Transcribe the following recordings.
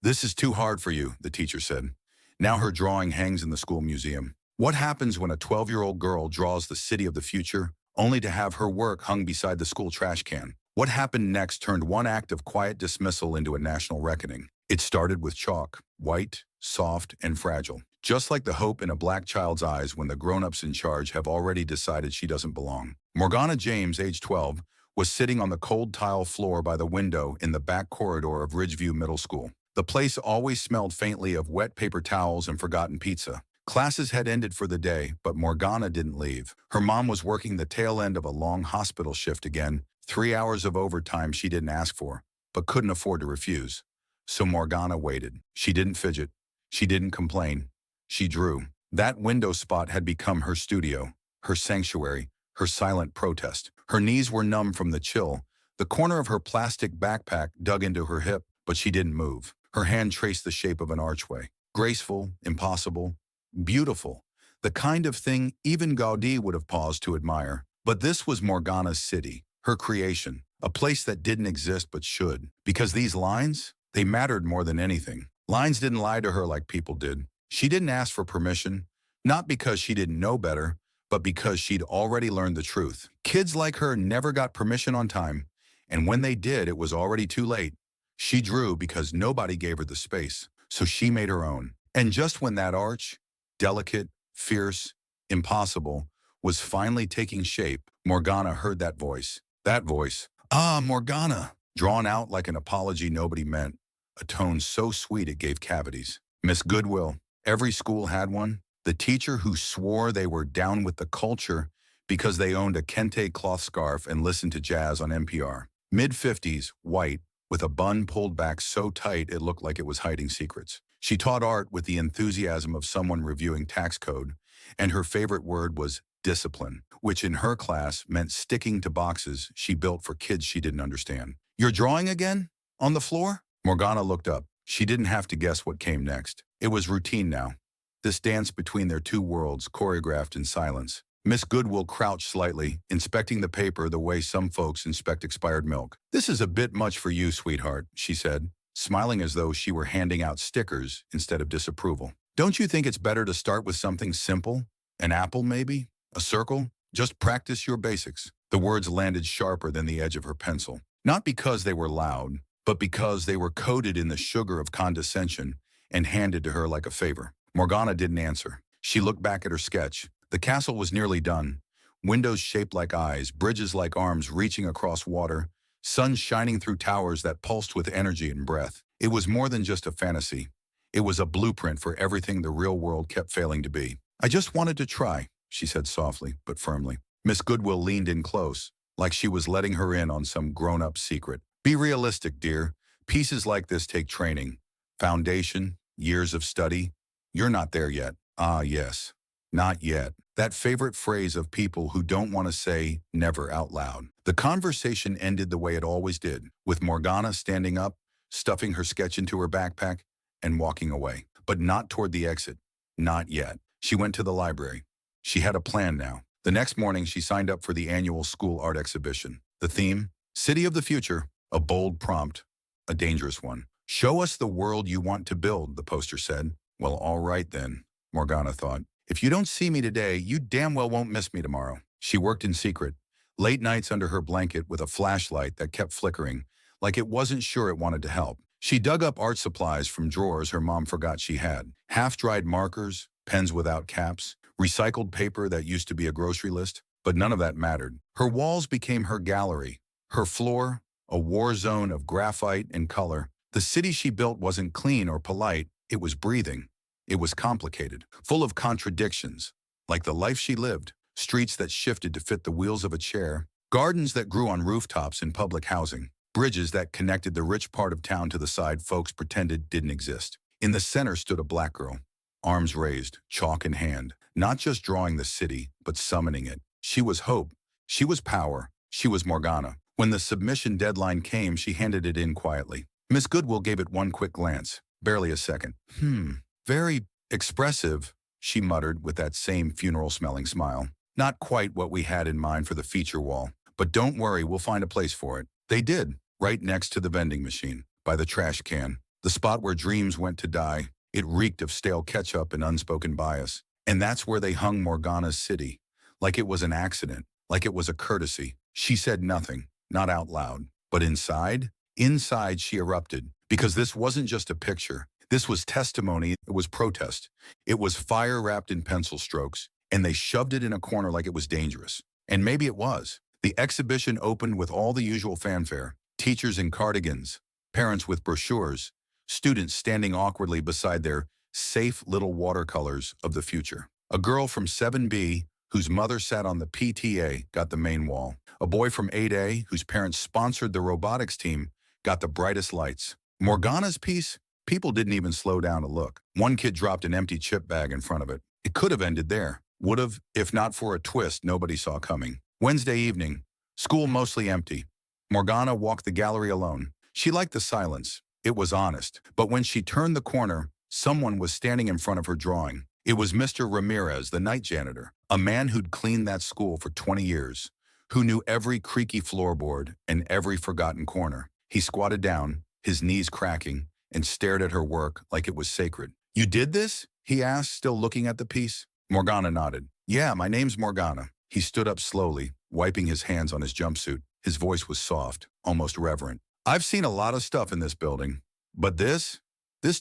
"This is too hard for you," the teacher said. Now her drawing hangs in the school museum. What happens when a 12-year-old girl draws the city of the future, only to have her work hung beside the school trash can? What happened next turned one act of quiet dismissal into a national reckoning. It started with chalk, white, soft, and fragile. Just like the hope in a black child's eyes when the grown-ups in charge have already decided she doesn't belong. Morgana James, age 12, was sitting on the cold tile floor by the window in the back corridor of Ridgeview Middle School. The place always smelled faintly of wet paper towels and forgotten pizza. Classes had ended for the day, but Morgana didn't leave. Her mom was working the tail end of a long hospital shift again, 3 hours of overtime she didn't ask for, but couldn't afford to refuse. So Morgana waited. She didn't fidget. She didn't complain. She drew. That window spot had become her studio, her sanctuary, her silent protest. Her knees were numb from the chill. The corner of her plastic backpack dug into her hip, but she didn't move. Her hand traced the shape of an archway. Graceful, impossible, beautiful. The kind of thing even Gaudí would have paused to admire. But this was Morgana's city, her creation, a place that didn't exist but should. Because these lines, they mattered more than anything. Lines didn't lie to her like people did. She didn't ask for permission, not because she didn't know better, but because she'd already learned the truth. Kids like her never got permission on time, and when they did, it was already too late. She drew because nobody gave her the space, so she made her own. And just when that arch, delicate, fierce, impossible, was finally taking shape, Morgana heard that voice. That voice, "Ah, Morgana," drawn out like an apology nobody meant, a tone so sweet it gave cavities. Miss Goodwill. Every school had one. The teacher who swore they were down with the culture because they owned a kente cloth scarf and listened to jazz on NPR. Mid-50s, white, with a bun pulled back so tight it looked like it was hiding secrets. She taught art with the enthusiasm of someone reviewing tax code, and her favorite word was discipline, which in her class meant sticking to boxes she built for kids she didn't understand. "You're drawing again? On the floor?" Morgana looked up. She didn't have to guess what came next. It was routine now. This dance between their two worlds, choreographed in silence. Miss Goodwill crouched slightly, inspecting the paper the way some folks inspect expired milk. "This is a bit much for you, sweetheart," she said, smiling as though she were handing out stickers instead of disapproval. "Don't you think it's better to start with something simple? An apple, maybe? A circle? Just practice your basics." The words landed sharper than the edge of her pencil. Not because they were loud, but because they were coated in the sugar of condescension and handed to her like a favor. Morgana didn't answer. She looked back at her sketch. The castle was nearly done. Windows shaped like eyes, bridges like arms reaching across water, sun shining through towers that pulsed with energy and breath. It was more than just a fantasy. It was a blueprint for everything the real world kept failing to be. "I just wanted to try," she said softly but firmly. Miss Goodwill leaned in close, like she was letting her in on some grown-up secret. "Be realistic, dear. Pieces like this take training. Foundation, years of study. You're not there yet." "Ah, yes. Not yet." That favorite phrase of people who don't want to say never out loud. The conversation ended the way it always did, with Morgana standing up, stuffing her sketch into her backpack, and walking away. But not toward the exit. Not yet. She went to the library. She had a plan now. The next morning, she signed up for the annual school art exhibition. The theme? City of the Future. A bold prompt. A dangerous one. "Show us the world you want to build," the poster said. Well, all right then, Morgana thought. If you don't see me today, you damn well won't miss me tomorrow. She worked in secret, late nights under her blanket with a flashlight that kept flickering, like it wasn't sure it wanted to help. She dug up art supplies from drawers her mom forgot she had. Half-dried markers, pens without caps, recycled paper that used to be a grocery list, but none of that mattered. Her walls became her gallery, her floor, a war zone of graphite and color. The city she built wasn't clean or polite, it was breathing. It was complicated, full of contradictions, like the life she lived, streets that shifted to fit the wheels of a chair, gardens that grew on rooftops in public housing, bridges that connected the rich part of town to the side folks pretended didn't exist. In the center stood a black girl, arms raised, chalk in hand, not just drawing the city, but summoning it. She was hope. She was power. She was Morgana. When the submission deadline came, she handed it in quietly. Miss Goodwill gave it one quick glance, barely a second. Very expressive, she muttered with that same funeral-smelling smile. Not quite what we had in mind for the feature wall, but don't worry, we'll find a place for it. They did, right next to the vending machine, by the trash can. the spot where dreams went to die. It reeked of stale ketchup and unspoken bias. And that's where they hung Morgana's city. Like it was an accident, like it was a courtesy. She said nothing, not out loud. But inside she erupted. Because this wasn't just a picture. This was testimony, it was protest. It was fire wrapped in pencil strokes. And they shoved it in a corner like it was dangerous. And maybe it was. The exhibition opened with all the usual fanfare. Teachers in cardigans, parents with brochures, students standing awkwardly beside their safe little watercolors of the future. A girl from 7B, whose mother sat on the PTA, got the main wall. A boy from 8A, whose parents sponsored the robotics team, got the brightest lights. Morgana's piece, people didn't even slow down to look. One kid dropped an empty chip bag in front of it. It could have ended there. Would have, if not for a twist nobody saw coming. Wednesday evening, school mostly empty. Morgana walked the gallery alone. She liked the silence. It was honest. But when she turned the corner, someone was standing in front of her drawing. It was Mr. Ramirez, the night janitor, a man who'd cleaned that school for 20 years, who knew every creaky floorboard and every forgotten corner. He squatted down, his knees cracking, and stared at her work like it was sacred. "You did this?" he asked, still looking at the piece. Morgana nodded. "Yeah, my name's Morgana." He stood up slowly, wiping his hands on his jumpsuit. His voice was soft, almost reverent. "I've seen a lot of stuff in this building, but this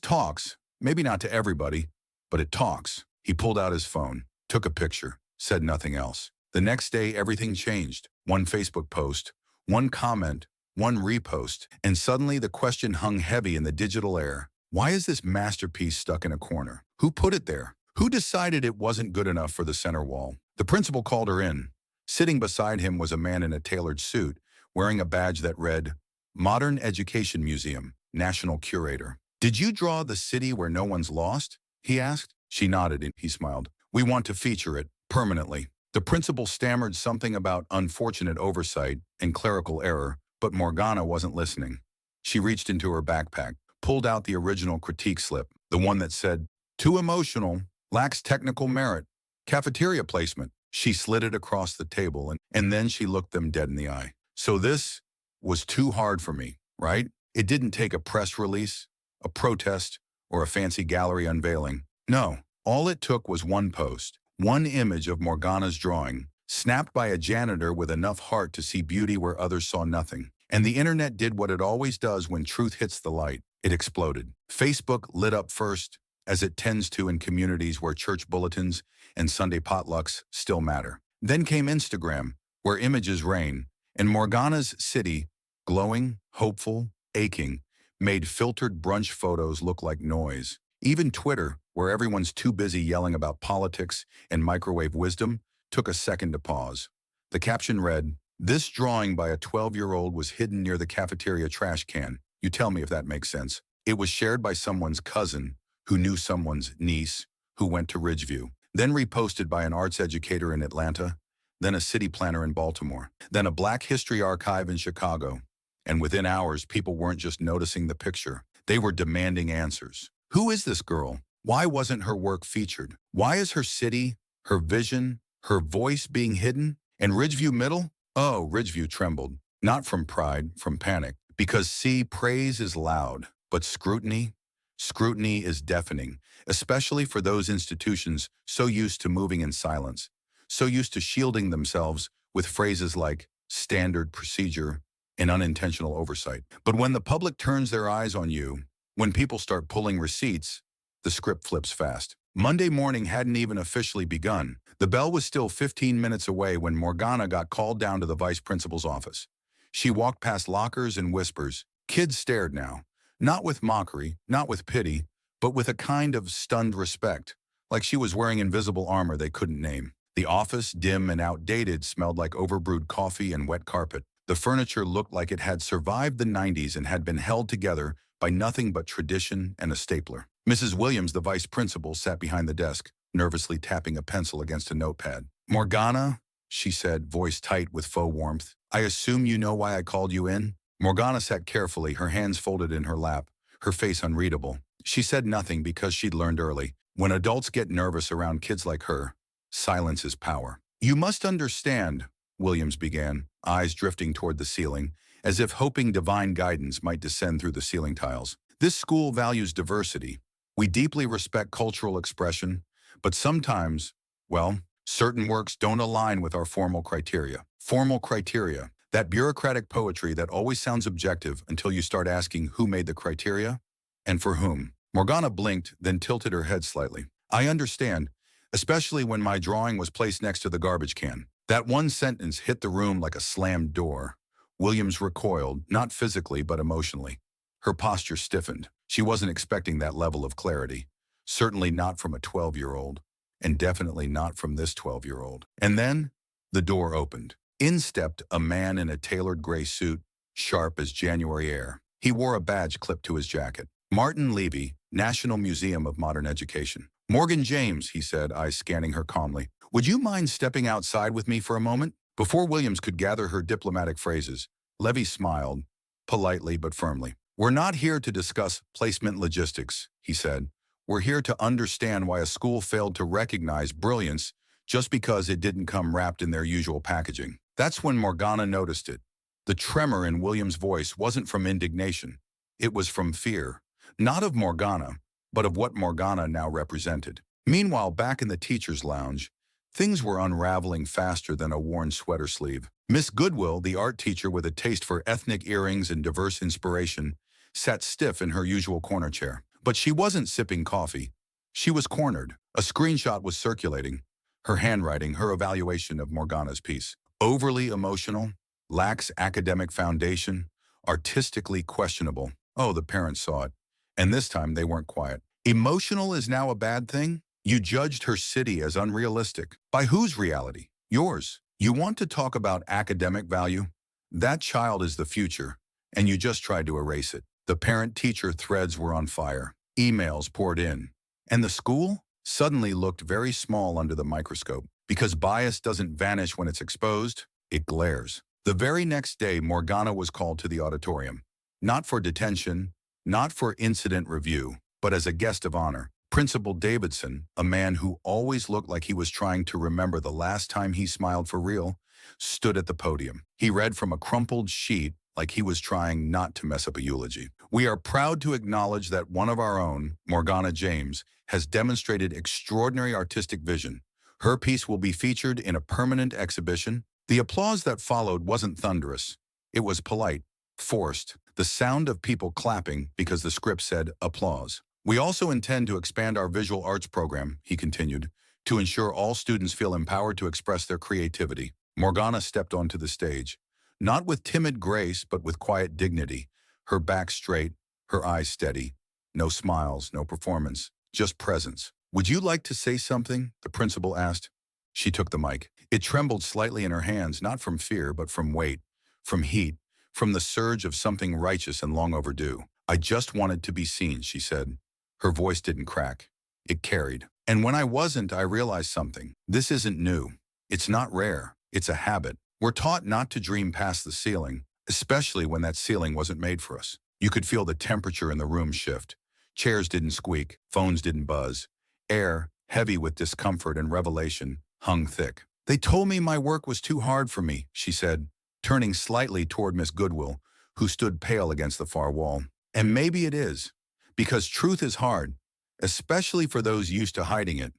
talks. Maybe not to everybody, but it talks." He pulled out his phone, took a picture, said nothing else. The next day, everything changed. One Facebook post, one comment, one repost, and suddenly the question hung heavy in the digital air. Why is this masterpiece stuck in a corner? Who put it there? Who decided it wasn't good enough for the center wall? The principal called her in. Sitting beside him was a man in a tailored suit, wearing a badge that read, "Modern Education Museum, National Curator." "Did you draw the city where no one's lost?" he asked. She nodded and he smiled. "We want to feature it, permanently." The principal stammered something about unfortunate oversight and clerical error, but Morgana wasn't listening. She reached into her backpack, pulled out the original critique slip, the one that said, "Too emotional, lacks technical merit, cafeteria placement." She slid it across the table and then she looked them dead in the eye. "So this was too hard for me, right? It didn't take a press release, a protest, or a fancy gallery unveiling. No, all it took was one post, one image of Morgana's drawing, snapped by a janitor with enough heart to see beauty where others saw nothing. And the internet did what it always does when truth hits the light. It exploded. Facebook lit up first, as it tends to in communities where church bulletins and Sunday potlucks still matter. Then came Instagram, where images rain, and Morgana's city, glowing, hopeful, aching, made filtered brunch photos look like noise. Even Twitter, where everyone's too busy yelling about politics and microwave wisdom, took a second to pause. The caption read, "This drawing by a 12-year-old was hidden near the cafeteria trash can. You tell me if that makes sense." It was shared by someone's cousin, who knew someone's niece, who went to Ridgeview, then reposted by an arts educator in Atlanta, then a city planner in Baltimore, then a Black History archive in Chicago. And within hours, people weren't just noticing the picture. They were demanding answers. Who is this girl? Why wasn't her work featured? Why is her city, her vision, her voice being hidden? And Ridgeview Middle? Oh, Ridgeview trembled. Not from pride, from panic. Because see, praise is loud, but scrutiny is deafening, especially for those institutions so used to moving in silence, so used to shielding themselves with phrases like standard procedure and unintentional oversight. But when the public turns their eyes on you, when people start pulling receipts, the script flips fast. Monday morning hadn't even officially begun. The bell was still 15 minutes away when Morgana got called down to the vice principal's office. She walked past lockers and whispers. Kids stared now. Not with mockery, not with pity, but with a kind of stunned respect, like she was wearing invisible armor they couldn't name. The office, dim and outdated, smelled like overbrewed coffee and wet carpet. The furniture looked like it had survived the 90s and had been held together by nothing but tradition and a stapler. Mrs. Williams, the vice principal, sat behind the desk, nervously tapping a pencil against a notepad. "Morgana," she said, voice tight with faux warmth, "I assume you know why I called you in?" Morgana sat carefully, her hands folded in her lap, her face unreadable. She said nothing because she'd learned early. When adults get nervous around kids like her, silence is power. "You must understand," Williams began, eyes drifting toward the ceiling, as if hoping divine guidance might descend through the ceiling tiles, This school values diversity. We deeply respect cultural expression, but sometimes, well, certain works don't align with our formal criteria. Formal criteria, that bureaucratic poetry that always sounds objective until you start asking who made the criteria and for whom. Morgana blinked, then tilted her head slightly. I understand, especially when my drawing was placed next to the garbage can. That one sentence hit the room like a slammed door. Williams recoiled, not physically but emotionally. Her posture stiffened. She wasn't expecting that level of clarity. Certainly not from a 12-year-old, and definitely not from this 12-year-old. And then, the door opened. In stepped a man in a tailored gray suit, sharp as January air. He wore a badge clipped to his jacket. Martin Levy, National Museum of Modern Education. Morgan James, he said, eyes scanning her calmly. Would you mind stepping outside with me for a moment? Before Williams could gather her diplomatic phrases, Levy smiled, politely but firmly. We're not here to discuss placement logistics, he said. We're here to understand why a school failed to recognize brilliance just because it didn't come wrapped in their usual packaging. That's when Morgana noticed it. The tremor in Williams' voice wasn't from indignation. It was from fear, not of Morgana, but of what Morgana now represented. Meanwhile, back in the teacher's lounge, things were unraveling faster than a worn sweater sleeve. Miss Goodwill, the art teacher with a taste for ethnic earrings and diverse inspiration, sat stiff in her usual corner chair. But she wasn't sipping coffee. She was cornered. A screenshot was circulating. Her handwriting, her evaluation of Morgana's piece. Overly emotional, lacks academic foundation, artistically questionable. Oh, the parents saw it. And this time they weren't quiet. Emotional is now a bad thing? You judged her city as unrealistic. By whose reality? Yours. You want to talk about academic value? That child is the future, and you just tried to erase it. The parent-teacher threads were on fire. Emails poured in. And the school suddenly looked very small under the microscope. Because bias doesn't vanish when it's exposed, it glares. The very next day, Morgana was called to the auditorium. Not for detention, not for incident review, but as a guest of honor. Principal Davidson, a man who always looked like he was trying to remember the last time he smiled for real, stood at the podium. He read from a crumpled sheet like he was trying not to mess up a eulogy. We are proud to acknowledge that one of our own, Morgana James, has demonstrated extraordinary artistic vision. Her piece will be featured in a permanent exhibition. The applause that followed wasn't thunderous. It was polite, forced, the sound of people clapping because the script said applause. We also intend to expand our visual arts program, he continued, to ensure all students feel empowered to express their creativity. Morgana stepped onto the stage, not with timid grace, but with quiet dignity, her back straight, her eyes steady. No smiles, no performance, just presence. Would you like to say something? The principal asked. She took the mic. It trembled slightly in her hands, not from fear, but from weight, from heat, from the surge of something righteous and long overdue. I just wanted to be seen, she said. Her voice didn't crack. It carried. And when I wasn't, I realized something. This isn't new. It's not rare. It's a habit. We're taught not to dream past the ceiling, especially when that ceiling wasn't made for us. You could feel the temperature in the room shift. Chairs didn't squeak. Phones didn't buzz. Air, heavy with discomfort and revelation, hung thick. They told me my work was too hard for me, she said, turning slightly toward Miss Goodwill, who stood pale against the far wall. And maybe it is, because truth is hard, especially for those used to hiding it.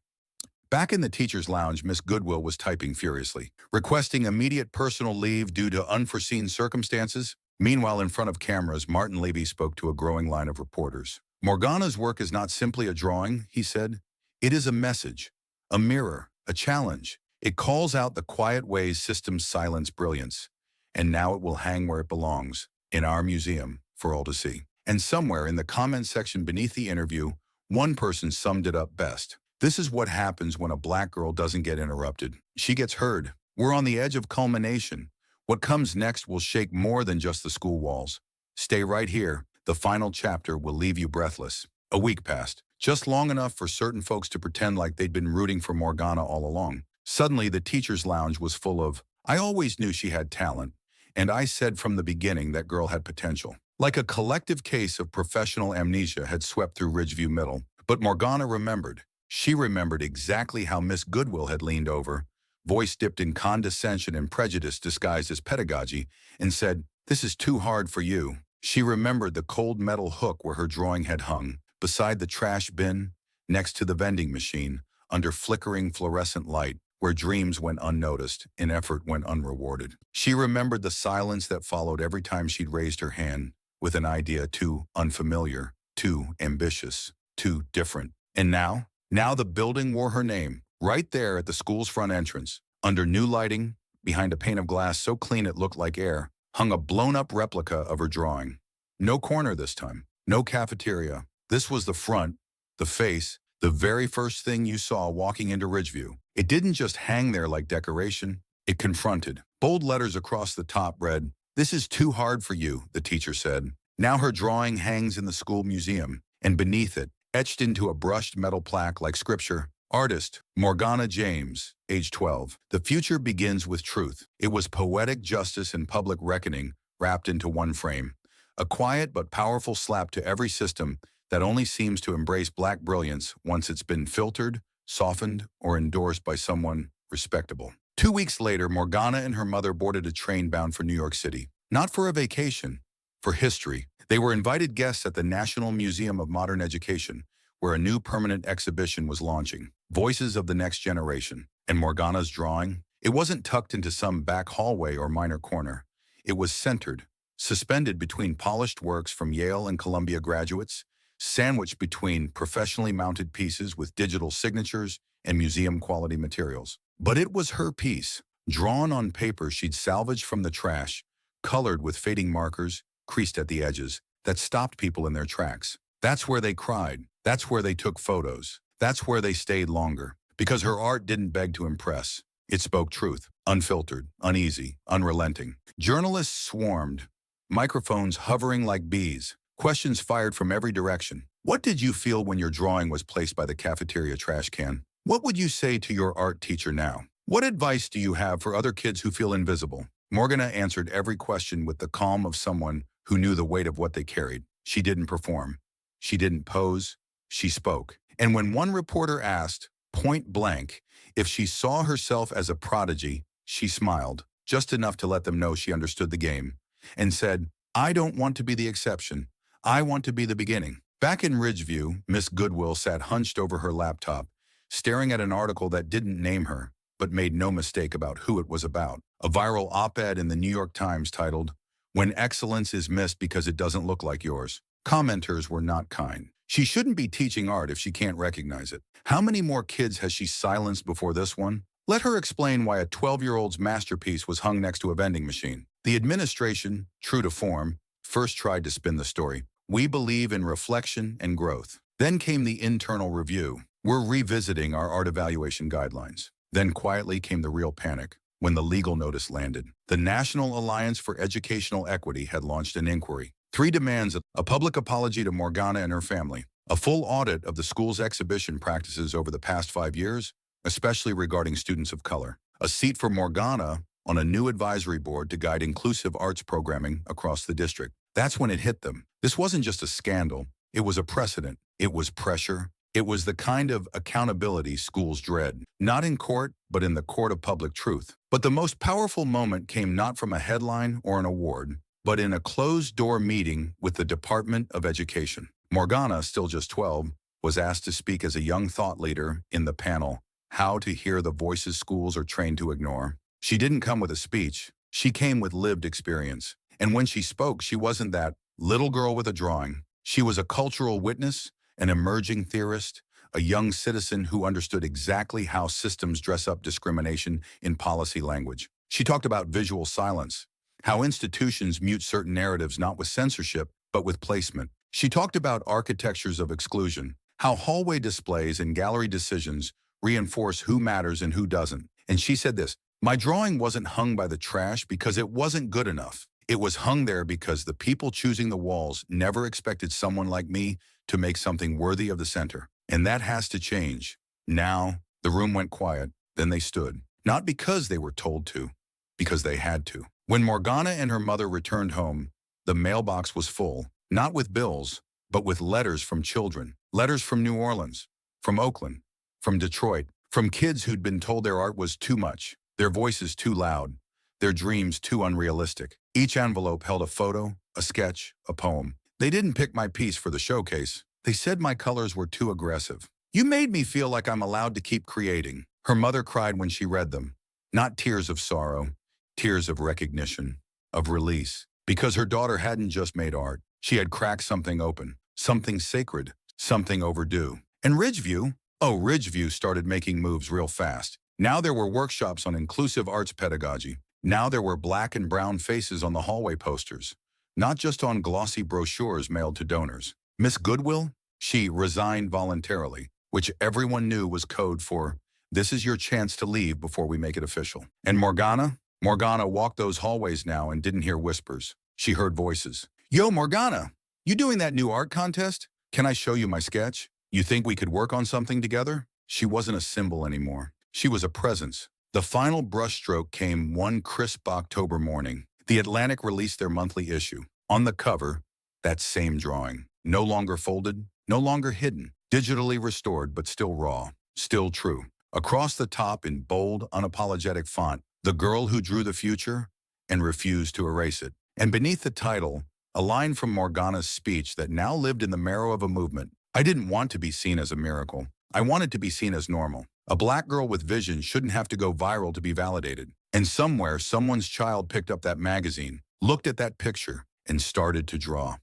Back in the teacher's lounge, Miss Goodwill was typing furiously, requesting immediate personal leave due to unforeseen circumstances. Meanwhile, in front of cameras, Martin Levy spoke to a growing line of reporters. Morgana's work is not simply a drawing, he said. It is a message, a mirror, a challenge. It calls out the quiet ways systems silence brilliance. And now it will hang where it belongs, in our museum, for all to see. And somewhere in the comments section beneath the interview, one person summed it up best. This is what happens when a black girl doesn't get interrupted. She gets heard. We're on the edge of culmination. What comes next will shake more than just the school walls. Stay right here. The final chapter will leave you breathless. A week passed, just long enough for certain folks to pretend like they'd been rooting for Morgana all along. Suddenly, the teacher's lounge was full of, I always knew she had talent, and I said from the beginning that girl had potential. Like a collective case of professional amnesia had swept through Ridgeview Middle. But Morgana remembered. She remembered exactly how Miss Goodwill had leaned over, voice dipped in condescension and prejudice disguised as pedagogy, and said, "This is too hard for you." She remembered the cold metal hook where her drawing had hung, beside the trash bin, next to the vending machine, under flickering fluorescent light, where dreams went unnoticed and effort went unrewarded. She remembered the silence that followed every time she'd raised her hand with an idea too unfamiliar, too ambitious, too different. And now the building wore her name, right there at the school's front entrance. Under new lighting, behind a pane of glass so clean it looked like air, hung a blown-up replica of her drawing. No corner this time, no cafeteria. This was the front, the face, the very first thing you saw walking into Ridgeview. It didn't just hang there like decoration, it confronted. Bold letters across the top read, "This is too hard for you," the teacher said. Now her drawing hangs in the school museum, and beneath it, etched into a brushed metal plaque like scripture, "Artist, Morgana James, age 12. The future begins with truth." It was poetic justice and public reckoning wrapped into one frame. A quiet but powerful slap to every system that only seems to embrace black brilliance once it's been filtered, softened, or endorsed by someone respectable. 2 weeks later, Morgana and her mother boarded a train bound for New York City. Not for a vacation, for history. They were invited guests at the National Museum of Modern Education, where a new permanent exhibition was launching, Voices of the Next Generation. And Morgana's drawing? It wasn't tucked into some back hallway or minor corner. It was centered, suspended between polished works from Yale and Columbia graduates, sandwiched between professionally mounted pieces with digital signatures and museum-quality materials. But it was her piece, drawn on paper she'd salvaged from the trash, colored with fading markers, creased at the edges, that stopped people in their tracks. That's where they cried. That's where they took photos. That's where they stayed longer. Because her art didn't beg to impress. It spoke truth, unfiltered, uneasy, unrelenting. Journalists swarmed, microphones hovering like bees, questions fired from every direction. What did you feel when your drawing was placed by the cafeteria trash can? What would you say to your art teacher now? What advice do you have for other kids who feel invisible? Morgana answered every question with the calm of someone who knew the weight of what they carried. She didn't perform. She didn't pose. She spoke. And when one reporter asked, point blank, if she saw herself as a prodigy, she smiled, just enough to let them know she understood the game, and said, "I don't want to be the exception. I want to be the beginning." Back in Ridgeview, Miss Goodwill sat hunched over her laptop, staring at an article that didn't name her, but made no mistake about who it was about. A viral op-ed in the New York Times titled, "When Excellence is Missed Because It Doesn't Look Like Yours." Commenters were not kind. She shouldn't be teaching art if she can't recognize it. How many more kids has she silenced before this one? Let her explain why a 12-year-old's masterpiece was hung next to a vending machine. The administration, true to form, first tried to spin the story. "We believe in reflection and growth." Then came the internal review. "We're revisiting our art evaluation guidelines." Then quietly came the real panic when the legal notice landed. The National Alliance for Educational Equity had launched an inquiry. 3 demands: a public apology to Morgana and her family, a full audit of the school's exhibition practices over the past 5 years, especially regarding students of color, a seat for Morgana on a new advisory board to guide inclusive arts programming across the district. That's when it hit them. This wasn't just a scandal. It was a precedent. It was pressure. It was the kind of accountability schools dread, not in court, but in the court of public truth. But the most powerful moment came not from a headline or an award, but in a closed-door meeting with the Department of Education. Morgana, still just 12, was asked to speak as a young thought leader in the panel, "How to Hear the Voices Schools Are Trained to Ignore." She didn't come with a speech. She came with lived experience. And when she spoke, she wasn't that little girl with a drawing. She was a cultural witness, an emerging theorist, a young citizen who understood exactly how systems dress up discrimination in policy language. She talked about visual silence, how institutions mute certain narratives not with censorship, but with placement. She talked about architectures of exclusion, how hallway displays and gallery decisions reinforce who matters and who doesn't. And she said this, "My drawing wasn't hung by the trash because it wasn't good enough. It was hung there because the people choosing the walls never expected someone like me to make something worthy of the center. And that has to change." Now, the room went quiet. Then they stood. Not because they were told to, because they had to. When Morgana and her mother returned home, the mailbox was full, not with bills, but with letters from children. Letters from New Orleans, from Oakland, from Detroit, from kids who'd been told their art was too much, their voices too loud, their dreams too unrealistic. Each envelope held a photo, a sketch, a poem. They didn't pick my piece for the showcase. They said my colors were too aggressive. You made me feel like I'm allowed to keep creating. Her mother cried when she read them. Not tears of sorrow, tears of recognition, of release. Because her daughter hadn't just made art. She had cracked something open, something sacred, something overdue. And Ridgeview started making moves real fast. Now there were workshops on inclusive arts pedagogy. Now there were black and brown faces on the hallway posters, not just on glossy brochures mailed to donors. Miss Goodwill? She resigned voluntarily, which everyone knew was code for, this is your chance to leave before we make it official. And Morgana? Morgana walked those hallways now and didn't hear whispers. She heard voices. Yo, Morgana, you doing that new art contest? Can I show you my sketch? You think we could work on something together? She wasn't a symbol anymore. She was a presence. The final brushstroke came one crisp October morning. The Atlantic released their monthly issue. On the cover, that same drawing. No longer folded, no longer hidden. Digitally restored, but still raw. Still true. Across the top in bold, unapologetic font, the girl who drew the future and refused to erase it. And beneath the title, a line from Morgana's speech that now lived in the marrow of a movement. I didn't want to be seen as a miracle. I wanted to be seen as normal. A black girl with vision shouldn't have to go viral to be validated. And somewhere, someone's child picked up that magazine, looked at that picture, and started to draw.